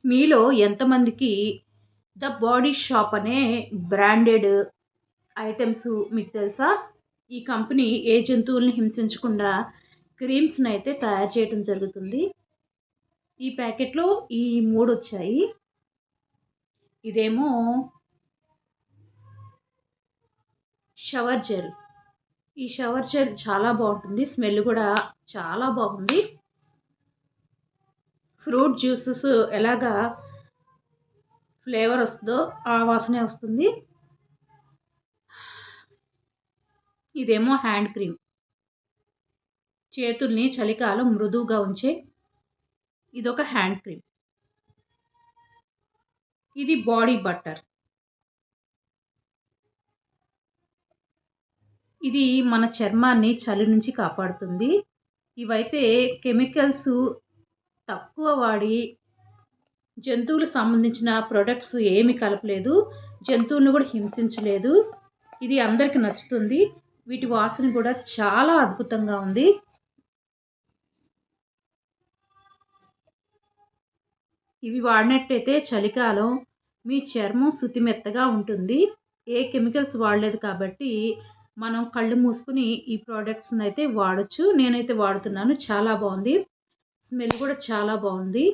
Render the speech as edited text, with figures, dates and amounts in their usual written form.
మీలో ఎంతమందికి the body shop అనే బ్రాండెడ్ ఐటెమ్స్ మీకు తెలుసా? ఈ కంపెనీ ఏ జంతువుల్ని హింసించకుండా క్రీమ్స్‌నైతే తయారు చేయడం జరుగుతుంది. ఈ ప్యాకెట్‌లో ఈ 3 వచ్చాయి. ఇదేమో షవర్ జెల్. ఈ షవర్ జెల్ చాలా బావుంటుంది. స్మెల్ గూడా చాలా బాగుంది. ఫ్రూట్ జ్యూసెస్ ఎలాగా ఫ్లేవర్ వస్తదో ఆ వాసనే వస్తుంది. ఇదేమో హ్యాండ్ క్రీమ్. చేతుల్ని చలికాలం మృదువుగా ఉంచే ఇదొక హ్యాండ్ క్రీమ్. ఇది బాడీ బటర్. ఇది మన చర్మాన్ని చలి నుంచి కాపాడుతుంది. ఇవైతే కెమికల్స్ తక్కువ వాడి జంతువులకు సంబంధించిన ప్రొడక్ట్స్ ఏమి కలపలేదు. జంతువులను కూడా హింసించలేదు. ఇది అందరికి నచ్చుతుంది. వీటి వాసన కూడా చాలా అద్భుతంగా ఉంది. ఇవి వాడినట్టయితే చలికాలం మీ చర్మం శుతిమెత్తగా ఉంటుంది. ఏ కెమికల్స్ వాడలేదు కాబట్టి మనం కళ్ళు మూసుకొని ఈ ప్రొడక్ట్స్‌నైతే వాడొచ్చు. నేనైతే వాడుతున్నాను. చాలా బావుంది. స్మెల్ కూడా చాలా బావుంది.